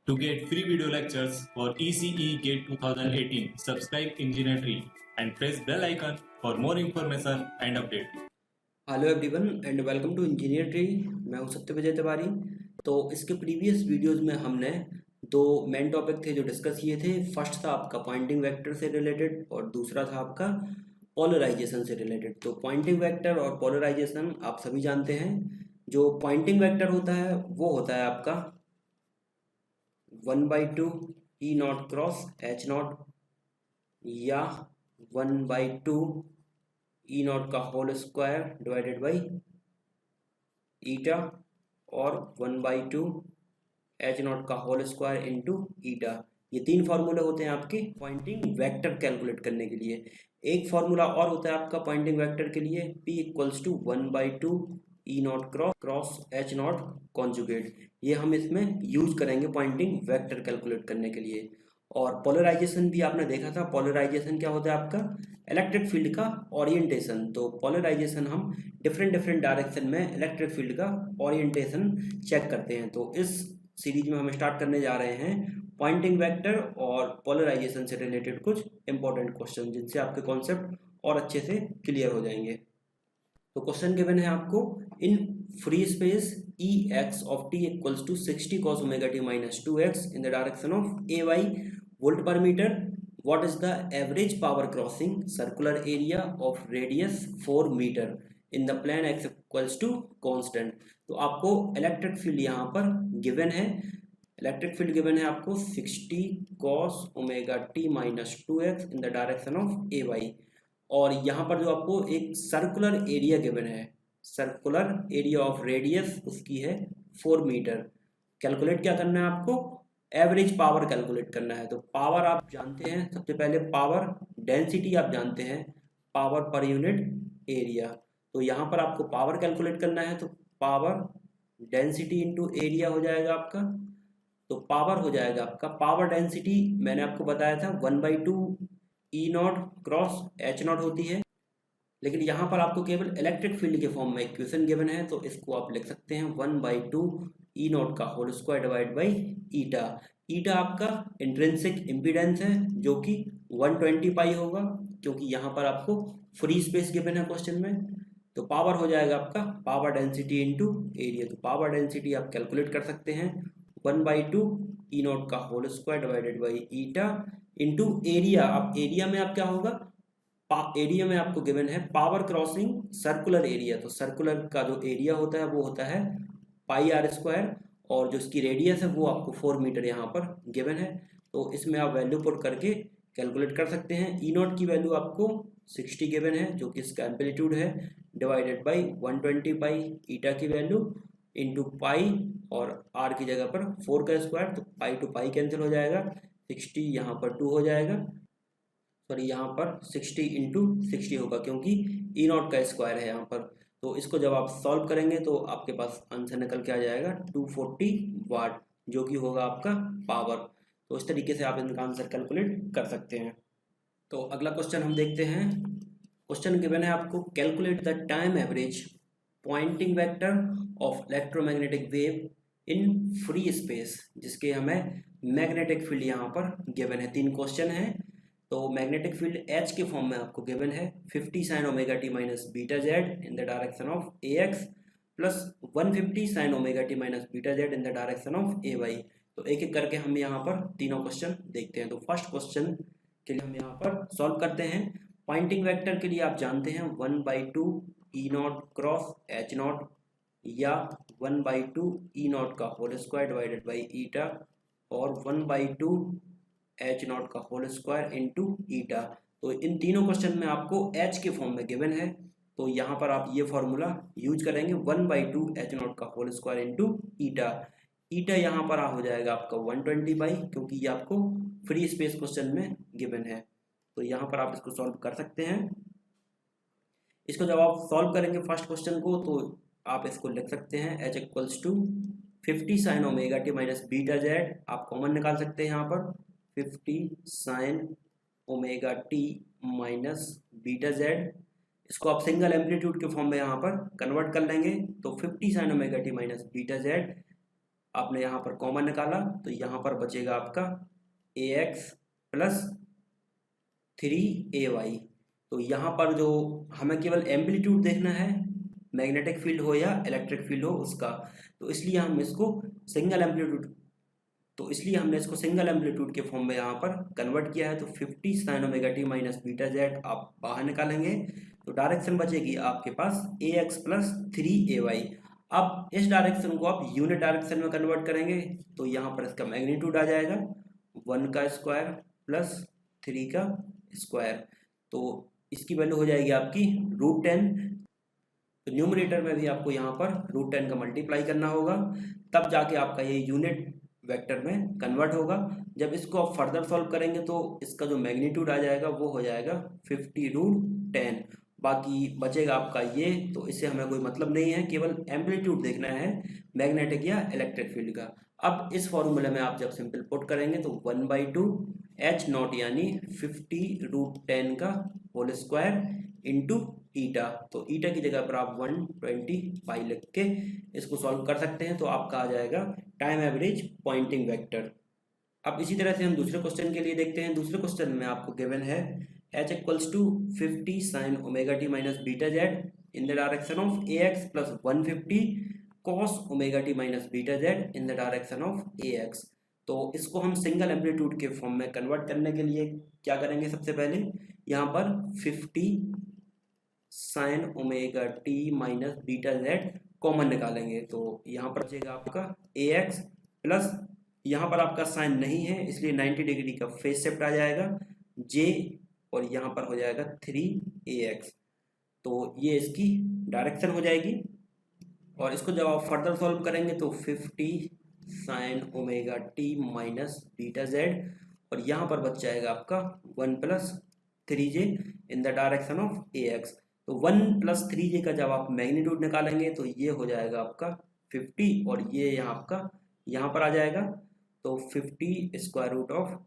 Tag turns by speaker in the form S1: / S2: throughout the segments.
S1: To get free video lectures for ECE GATE 2018, subscribe Engineer Tree and press bell icon for more information and update.
S2: Hello everyone and welcome to engineer tree. मैं हूं सत्यविजय तिवारी। तो इसके previous videos में हमने दो main topic थे जो discuss किए थे। फर्स्ट था आपका पॉइंटिंग वेक्टर से रिलेटेड और दूसरा था आपका पोलराइजेशन से रिलेटेड। तो पॉइंटिंग वेक्टर और पोलराइजेशन आप सभी जानते हैं। जो पॉइंटिंग वेक्टर होता है वो होता है आपका 1/2 E not cross H not या 1/2 ई नॉट का whole square divided by eta और 1/2 एच नॉट का होल स्क्वायर इंटू ईटा। ये तीन फार्मूले होते हैं आपके पॉइंटिंग वेक्टर कैलकुलेट करने के लिए। एक फार्मूला और होता है आपका पॉइंटिंग वेक्टर के लिए, P equals to 1/2 E not cross H nought conjugate. ये हम इसमें यूज करेंगे पॉइंटिंग वेक्टर कैलकुलेट करने के लिए। और पोलराइजेशन भी आपने देखा था। पोलराइजेशन क्या होता है आपका? इलेक्ट्रिक फील्ड का ओरिएंटेशन। तो पोलराइजेशन हम डिफरेंट डायरेक्शन में इलेक्ट्रिक फील्ड का ओरिएंटेशन चेक करते हैं। तो इस सीरीज में हम स्टार्ट करने जा रहे हैं पॉइंटिंग वेक्टर और पोलराइजेशन से रिलेटेड कुछ इंपॉर्टेंट क्वेश्चन, जिनसे आपके कॉन्सेप्ट और अच्छे से क्लियर हो जाएंगे। तो क्वेश्चन गिवन है आपको, in free space E x of t equals to 60 cos omega T minus 2x in the direction of A y volt per metre, what is the average power crossing circular area of radius 4 metre in the plane x equals to constant। तो आपको electric field यहाँ पर given है। Electric field given है आपको 60 cos omega T minus 2x in the direction of A Y. और यहाँ पर जो आपको एक सर्कुलर एरिया गिवन है, सर्कुलर एरिया ऑफ रेडियस उसकी है 4 मीटर। कैलकुलेट क्या करना है आपको? एवरेज पावर कैलकुलेट करना है। तो पावर आप जानते हैं, सबसे पहले पावर डेंसिटी आप जानते हैं, पावर पर यूनिट एरिया। तो यहाँ पर आपको पावर कैलकुलेट करना है, तो पावर डेंसिटी इंटू एरिया हो जाएगा आपका। तो पावर हो जाएगा आपका, पावर डेंसिटी मैंने आपको बताया था 1/2 E not cross H naught होती है। लेकिन यहाँ पर आपको केवल इलेक्ट्रिक फील्ड के फॉर्म में इक्वेशन गिवन है, तो इसको आप लिख सकते हैं 1/2 ई नॉट का whole square divide by eta. Eta आपका इंट्रिंसिक इम्पीडेंस है जो कि 120 पाई होगा, क्योंकि यहाँ पर आपको फ्री स्पेस गिवन है क्वेश्चन में। तो पावर हो जाएगा आपका पावर डेंसिटी इंटू एरिया। तो पावर डेंसिटी आप कैलकुलेट कर सकते हैं 1/2 ई नॉट का whole square divided by eta into area. अब एरिया में आप क्या होगा, एरिया में आपको गिवन है पावर क्रॉसिंग सर्कुलर एरिया। तो सर्कुलर का जो एरिया होता है वो होता है पाई आर स्क्वायर, और जो इसकी रेडियस है वो आपको 4 मीटर यहाँ पर गिवन है। तो इसमें आप वैल्यू पुट करके कैलकुलेट कर सकते हैं। ई नॉट की वैल्यू आपको 60 गिवन है जो कि इसका एम्पलीट्यूड है, डिवाइडेड बाई 120 पाई ईटा की वैल्यू इंटू पाई, और आर की जगह पर 4 का स्क्वायर, तो पाई टू पाई कैंसिल हो जाएगा, 60 यहाँ पर 2 हो जाएगा, सॉरी यहाँ पर 60 इंटू 60 होगा क्योंकि ई नॉट का स्क्वायर है यहाँ पर। तो इसको जब आप सॉल्व करेंगे तो आपके पास आंसर निकल के आ जाएगा 240 वाट, जो कि होगा आपका पावर। तो इस तरीके से आप इनका आंसर कैलकुलेट कर सकते हैं। तो अगला क्वेश्चन हम देखते हैं। क्वेश्चन गिवन है आपको, calculate the time average Poynting vector of electromagnetic wave in free space, जिसके हमें मैग्नेटिक फील्ड यहाँ पर गिवन है। तीन क्वेश्चन है। तो मैग्नेटिक फील्ड H के फॉर्म में आपको गिवन है 50 sine omega T minus beta z in the direction of a x plus 150 sine omega T minus beta z in the direction of A y. तो एक एक करके हम यहाँ पर तीनों क्वेश्चन देखते हैं। तो फर्स्ट क्वेश्चन के लिए हम यहाँ पर सॉल्व करते हैं। पॉइंटिंग वेक्टर के लिए आप जानते हैं 1/2 E not cross H not या 1/2 ई नॉट का whole square divided by eta और 1/2 एच नॉट का होल स्क्वायर इंटू ईटा। तो इन तीनों क्वेश्चन में आपको एच के फॉर्म में गिवन है, तो यहाँ पर आप ये फॉर्मूला यूज करेंगे 1/2 एच नॉट का होल स्क्वायर इंटू ईटा। ईटा यहाँ पर हो जाएगा आपका 120 बाई, क्योंकि ये आपको फ्री स्पेस क्वेश्चन में गिवन है। तो यहाँ पर आप इसको सॉल्व कर सकते हैं। इसको जब आप सॉल्व करेंगे फर्स्ट क्वेश्चन को, तो आप इसको लिख सकते हैं H equals to 50 sine omega T minus beta z. आप कॉमन निकाल सकते हैं यहाँ पर 50 sine omega T minus beta z. इसको आप सिंगल एम्पलीट्यूड के फॉर्म में यहाँ पर कन्वर्ट कर लेंगे। तो 50 sine omega T minus beta Z आपने यहाँ पर कॉमन निकाला तो यहाँ पर बचेगा आपका ax प्लस 3ay। तो यहाँ पर जो हमें केवल एम्पलीट्यूड देखना है, मैग्नेटिक फील्ड हो या इलेक्ट्रिक फील्ड हो उसका, तो इसलिए हमने इसको सिंगल एम्पलीट्यूड के फॉर्म में यहाँ पर कन्वर्ट किया है। तो 50 sin omega T minus beta z आप बाहर निकालेंगे तो डायरेक्शन बचेगी आपके पास ax प्लस 3ay। अब इस डायरेक्शन को आप यूनिट डायरेक्शन में कन्वर्ट करेंगे तो यहाँ पर इसका मैग्नीट्यूड आ जाएगा 1 का स्क्वायर प्लस 3 का स्क्वायर, तो इसकी वैल्यू हो जाएगी आपकी √10। तो न्यूमरेटर में भी आपको यहाँ पर √10 का मल्टीप्लाई करना होगा, तब जाके आपका ये यूनिट वेक्टर में कन्वर्ट होगा। जब इसको आप फर्दर सॉल्व करेंगे तो इसका जो मैग्नीट्यूड आ जाएगा वो हो जाएगा 50√10। बाकी बचेगा आपका ये, तो इससे हमें कोई मतलब नहीं है, केवल एम्पलीट्यूड देखना है मैग्नेटिक या इलेक्ट्रिक फील्ड का। अब इस फॉर्मूले में आप जब सिंपल पुट करेंगे तो 1/2 h0 यानी 50√10 का होल स्क्वायर इंटू ईटा, तो ईटा की जगह पर आप 120 लिख के इसको सॉल्व कर सकते हैं, तो आपका आ जाएगा टाइम एवरेज पॉइंटिंग वेक्टर। अब इसी तरह से हम दूसरे क्वेश्चन के लिए देखते हैं। दूसरे क्वेश्चन में आपको गिवन है h equals to 50 sin omega T minus beta z in the direction of ax plus 150 cos omega T minus beta z in the direction of ax। तो इसको हम सिंगल एम्पलीट्यूड के फॉर्म में convert करने के लिए क्या करेंगे, सबसे पहले यहाँ पर 50 sin omega T minus beta Z common निकालेंगे। तो यहाँ पर बचेगा आपका ax प्लस, यहाँ पर आपका साइन नहीं है इसलिए 90 डिग्री का फेस शिफ्ट आ जाएगा j, और यहाँ पर हो जाएगा 3ax। तो ये इसकी डायरेक्शन हो जाएगी, और इसको जब आप फर्दर सॉल्व करेंगे तो 50 sin omega T minus beta z, और यहाँ पर बच जाएगा आपका 1 plus 3j in the direction of ax। तो 1 प्लस 3j का जब आप मैग्नीट्यूड निकालेंगे तो ये हो जाएगा आपका 50, और ये यहाँ पर आ जाएगा, तो 50 स्क्वायर रूट ऑफ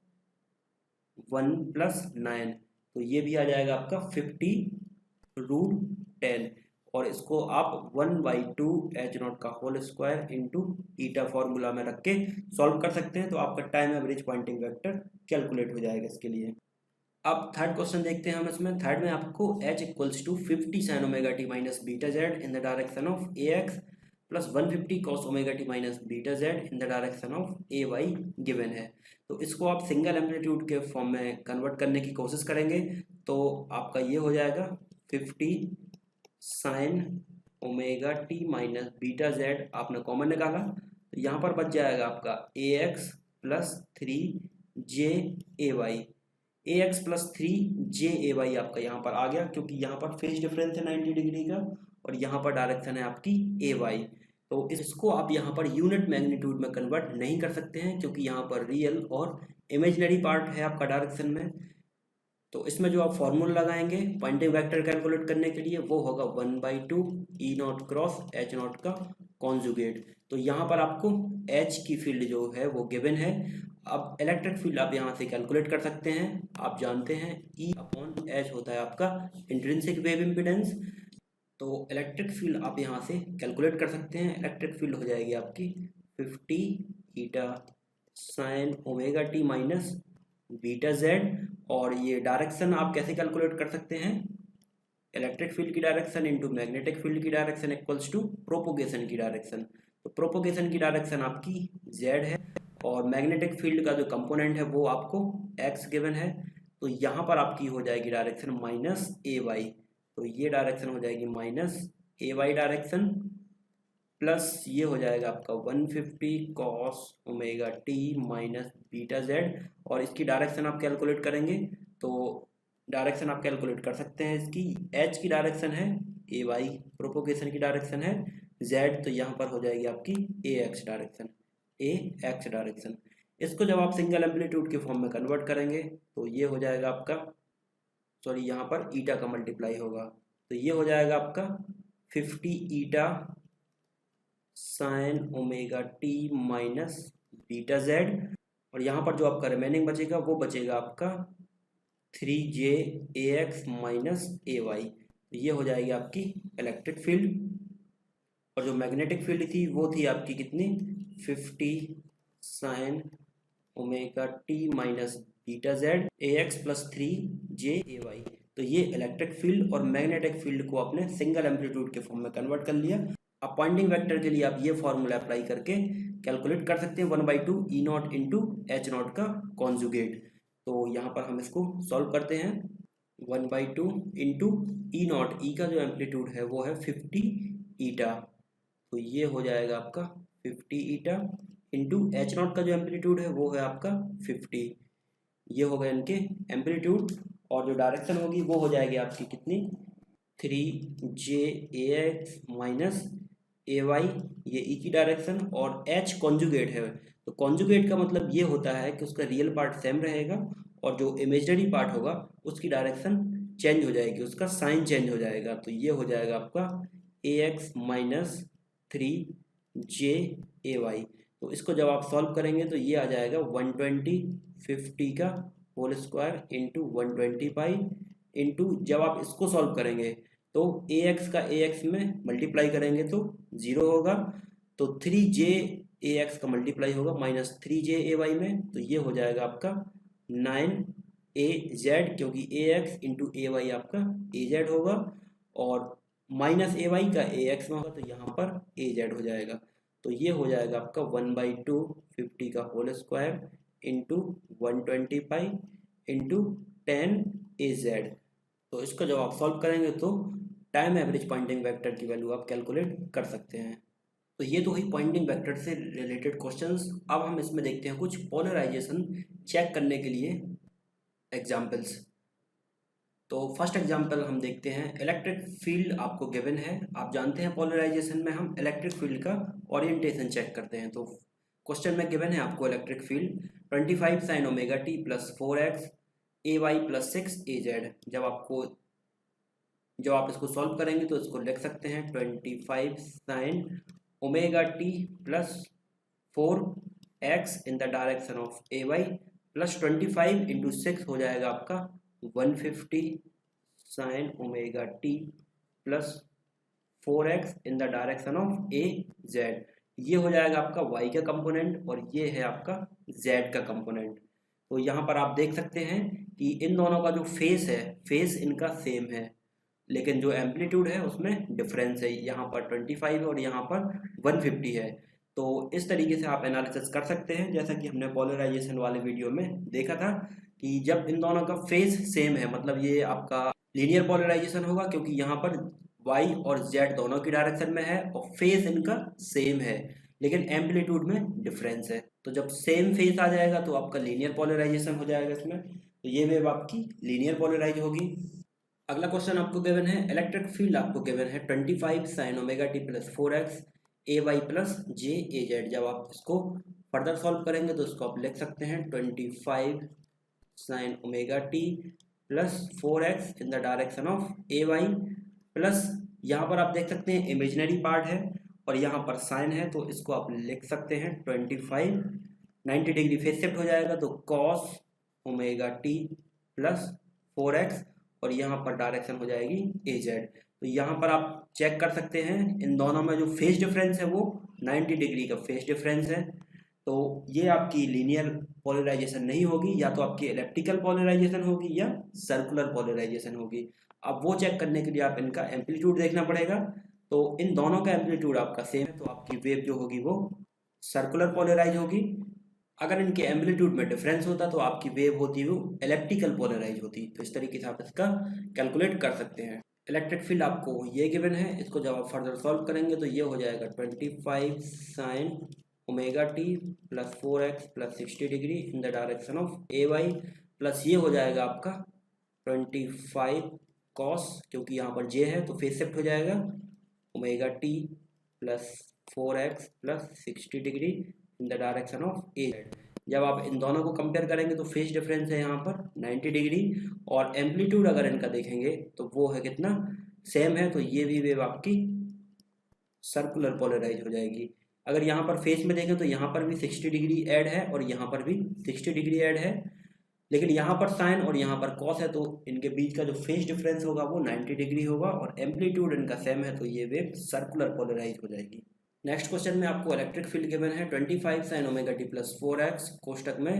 S2: 1 प्लस 9, तो ये भी आ जाएगा आपका 50√10, और इसको आप 1/2 h0 का whole square into eta formula में रख के सॉल्व कर सकते हैं, तो आपका time average Poynting vector calculate हो जाएगा इसके लिए। अब थर्ड क्वेश्चन देखते हैं हम इसमें। थर्ड में आपको h equals to 50 sin omega T minus beta z in the direction of ax plus 150 cos omega T minus beta z in the direction of ay given है। तो इसको आप सिंगल एम्पलीट्यूड के फॉर्म में convert करने की कोशिश करेंगे तो आपका ये हो जाएगा 50 sin omega T minus beta Z, आपने कॉमन निकाला तो यहाँ पर बच जाएगा आपका ax plus 3jy, ax plus 3jy आपका यहाँ पर आ गया, क्योंकि यहाँ पर फेज डिफरेंस है 90 डिग्री का और यहाँ पर डायरेक्शन है आपकी ay। तो इसको आप यहाँ पर यूनिट मैग्नीट्यूड में कन्वर्ट नहीं कर सकते हैं, क्योंकि यहाँ पर रियल और इमेजिनरी पार्ट है आपका डायरेक्शन में। तो इसमें जो आप फॉर्मूला लगाएंगे पॉइंटिंग वेक्टर कैलकुलेट करने के लिए वो होगा 1/2 E0 क्रॉस H0 का कॉन्जुगेट। तो यहाँ पर आपको H की फील्ड जो है वो गिवन है। अब इलेक्ट्रिक फील्ड आप यहाँ से कैलकुलेट कर सकते हैं। आप जानते हैं E/H होता है आपका इंट्रिंसिक वेव इम्पीडेंस। तो इलेक्ट्रिक फील्ड आप यहाँ से कैलकुलेट कर सकते हैं। इलेक्ट्रिक फील्ड हो जाएगी आपकी 50 eta sine omega T minus beta z, और ये डायरेक्शन आप कैसे कैलकुलेट कर सकते हैं, इलेक्ट्रिक फील्ड की डायरेक्शन इंटू मैग्नेटिक फील्ड की डायरेक्शन इक्वल्स टू प्रोपोगेशन की डायरेक्शन। तो प्रोपोगेशन की डायरेक्शन आपकी जेड है और मैग्नेटिक फील्ड का जो कंपोनेंट है वो आपको एक्स गिवन है। तो यहाँ पर आपकी हो जाएगी डायरेक्शन माइनस ए वाई, तो ये डायरेक्शन हो जाएगी माइनस ए वाई डायरेक्शन, प्लस ये हो जाएगा आपका 150 cos omega T minus beta z, और इसकी डायरेक्शन आप कैलकुलेट करेंगे तो डायरेक्शन आप कैलकुलेट कर सकते हैं। इसकी एच की डायरेक्शन है ए वाई, प्रोपोगेशन की डायरेक्शन है जेड, तो यहाँ पर हो जाएगी आपकी ए एक्स डायरेक्शन, ए एक्स डायरेक्शन। इसको जब आप सिंगल एम्पलीट्यूड के फॉर्म में कन्वर्ट करेंगे तो ये हो जाएगा आपका, सॉरी यहाँ पर ईटा का मल्टीप्लाई होगा, तो ये हो जाएगा आपका 50 eta sine omega T minus beta z, और यहाँ पर जो आपका रिमेनिंग बचेगा वो बचेगा आपका 3j ax माइनस ए वाई। तो ये हो जाएगी आपकी इलेक्ट्रिक फील्ड, और जो मैग्नेटिक फील्ड थी वो थी आपकी कितनी 50 sine omega T minus beta Z A x plus 3 JAY। तो ये इलेक्ट्रिक फील्ड और मैग्नेटिक फील्ड को आपने सिंगल एम्पलीट्यूड के फॉर्म में कन्वर्ट कर लिया। अब पॉइंटिंग वेक्टर के लिए आप ये फॉर्मूला अप्लाई करके कैलकुलेट कर सकते हैं 1/2 E0 इंटू H0 का कॉन्जुगेट। तो यहाँ पर हम इसको सॉल्व करते हैं। 1/2 इंटू E0, ई का जो एम्पलीट्यूड है वो है 50 ईटा, तो ये हो जाएगा आपका 50 ईटा इंटू H0 का जो एम्पलीट्यूड है वो है आपका 50। ये हो गए इनके एम्पलीट्यूड, और जो डायरेक्शन होगी वो हो जाएगी आपकी कितनी, 3JAX माइनस AY, ये ई की डायरेक्शन, और H कॉन्जुगेट है। तो कॉन्जुगेट का मतलब ये होता है कि उसका रियल पार्ट सेम रहेगा और जो इमेजिनरी पार्ट होगा उसकी डायरेक्शन चेंज हो जाएगी, उसका साइन चेंज हो जाएगा। तो ये हो जाएगा आपका AX माइनस 3JAY। तो इसको जब आप सॉल्व करेंगे तो ये आ जाएगा 120 50 का whole square into 120 pi into, जब आप इसको सॉल्व करेंगे तो AX का AX में मल्टीप्लाई करेंगे तो 0 होगा, तो 3JAX का मल्टीप्लाई होगा माइनस 3JAY में, तो ये हो जाएगा आपका 9AZ, क्योंकि AX इंटू AY आपका AZ होगा, और माइनस AY का AX में होगा तो यहाँ पर AZ हो जाएगा। तो ये हो जाएगा आपका 1/2 50 का whole square into 120 pi into 10AZ। तो इसको जब आप सॉल्व करेंगे तो टाइम एवरेज पॉइंटिंग वेक्टर की वैल्यू आप कैलकुलेट कर सकते हैं। तो ये तो हुई पॉइंटिंग वेक्टर से रिलेटेड क्वेश्चंस। अब हम इसमें देखते हैं कुछ पोलराइजेशन चेक करने के लिए एग्जाम्पल्स। तो फर्स्ट एग्जांपल हम देखते हैं, इलेक्ट्रिक फील्ड आपको गिवन है। आप जानते हैं पोलराइजेशन में हम इलेक्ट्रिक फील्ड का ओरिएंटेशन चेक करते हैं। तो क्वेश्चन में गिवन है आपको electric field 25 sign omega t plus 4x AY plus 6AZ। जब आप इसको सॉल्व करेंगे तो इसको लिख सकते हैं 25 sign omega t plus 4x in the direction of AY plus 25 into 6 हो जाएगा आपका 150 sine omega t plus 4x in the direction of AZ। ये हो जाएगा आपका y का कंपोनेंट और ये है आपका z का कंपोनेंट। तो यहाँ पर आप देख सकते हैं कि इन दोनों का जो फेस है, फेस इनका सेम है, लेकिन जो एम्पलीट्यूड है उसमें डिफरेंस है। यहाँ पर 25 है और यहाँ पर 150 है। तो इस तरीके से आप एनालिसिस कर सकते हैं, जैसा कि हमने पोलराइजेशन वाले वीडियो में देखा था कि जब इन दोनों का फेस सेम है मतलब ये आपका लीनियर पोलराइजेशन होगा, क्योंकि यहाँ पर y और z दोनों की डायरेक्शन में है और फेस इनका सेम है, लेकिन एम्पलीट्यूड में डिफरेंस है। तो जब सेम फेस आ जाएगा तो आपका लीनियर पोलराइजेशन हो जाएगा इसमें, तो ये वेव आपकी लीनियर पोलराइज होगी। अगला क्वेश्चन आपको गिवन है, इलेक्ट्रिक फील्ड आपको गिवन है 25 sign omega t plus 4x AY plus JAZ। जब आप इसको फर्दर सॉल्व करेंगे तो इसको आप लिख सकते हैं 25 sign omega t plus 4x in the direction of AY plus, यहाँ पर आप देख सकते हैं इमेजिनरी पार्ट है और यहाँ पर साइन है, तो इसको आप लिख सकते हैं 25 90 डिग्री फेस शिफ्ट हो जाएगा तो cos omega t plus 4x और यहाँ पर डायरेक्शन हो जाएगी AZ। तो यहाँ पर आप चेक कर सकते हैं इन दोनों में जो फेस डिफरेंस है वो 90 डिग्री का फेस डिफरेंस है। तो ये आपकी लीनियर पोलराइजेशन नहीं होगी, या तो आपकी एलिप्टिकल पोलराइजेशन होगी या सर्कुलर पोलराइजेशन होगी। अब वो चेक करने के लिए आप इनका एम्पलीट्यूड देखना पड़ेगा। तो इन दोनों का एम्पलीट्यूड आपका सेम है तो आपकी वेव जो होगी वो सर्कुलर पोलराइज होगी। अगर इनके एम्पलीट्यूड में डिफरेंस होता तो आपकी वेव होती वो इलेप्टिकल पोलराइज होती। तो इस तरीके से आप इसका कैलकुलेट कर सकते हैं। इलेक्ट्रिक फील्ड आपको ये गिवन है, इसको जब आप फर्दर सॉल्व करेंगे तो ये हो जाएगा 25 sign omega t plus 4x plus 60 degree in the direction of AY plus ये हो जाएगा आपका 25 कॉस, क्योंकि यहाँ पर j है तो फेस शिफ्ट हो जाएगा omega t plus 4x plus 60 degree in the direction of AZ। जब आप इन दोनों को कंपेयर करेंगे तो फेस डिफरेंस है यहाँ पर 90 डिग्री, और एम्पलीट्यूड अगर इनका देखेंगे तो वो है कितना, सेम है, तो ये भी वेव आपकी सर्कुलर पोलराइज हो जाएगी। अगर यहाँ पर फेस में देखें तो यहाँ पर भी 60 डिग्री ऐड है और यहाँ पर भी 60 डिग्री ऐड है, लेकिन यहाँ पर साइन और यहाँ पर कॉस है तो इनके बीच का जो फेस डिफरेंस होगा वो 90 डिग्री होगा और एम्पलीट्यूड इनका सेम है, तो ये वेव सर्कुलर पोलराइज हो जाएगी। नेक्स्ट क्वेश्चन में आपको इलेक्ट्रिक फील्ड गिवन है 25 sin omega t plus 4x कोष्टक में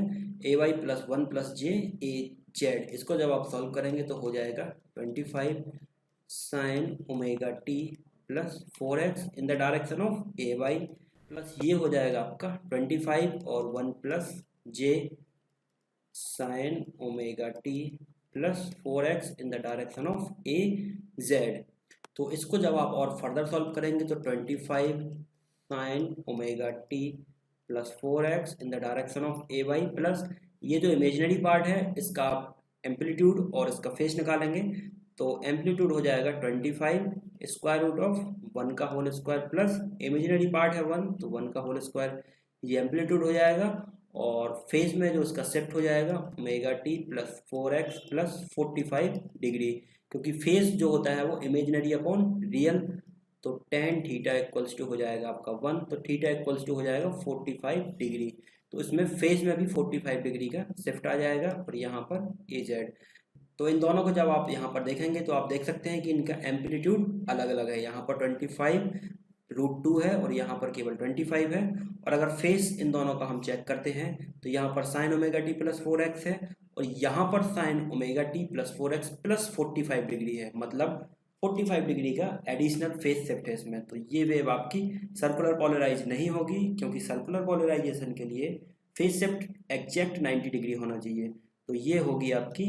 S2: ए वाई प्लस 1 प्लस जे ए जेड। इसको जब आप सॉल्व करेंगे तो हो जाएगा 25 sin omega t plus 4x in the direction of A y plus ये हो जाएगा आपका 25 और 1 plus j sin omega t plus 4x in the direction of a z. तो इसको जब आप और फर्दर सॉल्व करेंगे तो 25 sin omega t plus 4x in the direction of A y plus ये जो इमेजिनरी पार्ट है इसका आप एम्पलीट्यूड और इसका फेस निकालेंगे तो एम्पलीट्यूड हो जाएगा 25 स्क्वायर रूट ऑफ 1 का whole square plus imaginary part है 1 तो 1 का होल स्क्वायर, ये एम्पलीट्यूड हो जाएगा और फेस में जो इसका शिफ्ट हो जाएगा omega t plus 4x plus 45 degree, क्योंकि फेस जो होता है वो इमेजिनरी अपॉन रियल, तो tan थीटा इक्वल्स टू हो जाएगा आपका 1 तो थीटा इक्वल्स टू हो जाएगा 45 डिग्री। तो इसमें फेस में भी 45 डिग्री का शिफ्ट आ जाएगा और यहाँ पर ए जेड। तो इन दोनों को जब आप यहाँ पर देखेंगे तो आप देख सकते हैं कि इनका एम्पलीट्यूड अलग अलग है, यहाँ पर 25√2 है और यहाँ पर केवल 25 है। और अगर फेस इन दोनों का हम चेक करते हैं तो यहाँ पर sign omega t plus 4x है और यहाँ पर sign omega t plus 4x plus 45 degree है, मतलब 45 डिग्री का एडिशनल फेस शिफ्ट है इसमें। तो ये वेव आपकी सर्कुलर पोलराइज नहीं होगी, क्योंकि सर्कुलर पोलराइजेशन के लिए फेस शिफ्ट एग्जैक्ट 90 डिग्री होना चाहिए। तो ये होगी आपकी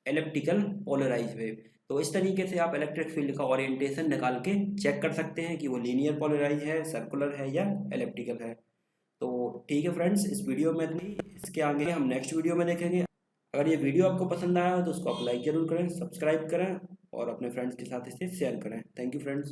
S2: एलिप्टिकल पोलराइज वेव। तो इस तरीके से आप इलेक्ट्रिक फील्ड का ओरिएंटेशन निकाल के चेक कर सकते हैं कि वो लीनियर पोलराइज है, सर्कुलर है या एलिप्टिकल है। तो ठीक है फ्रेंड्स, इस वीडियो में इतनी, इसके आगे हम नेक्स्ट वीडियो में देखेंगे। अगर ये वीडियो आपको पसंद आया हो तो उसको आप लाइक जरूर करें, सब्सक्राइब करें और अपने फ्रेंड्स के साथ इसे शेयर करें। Thank you friends.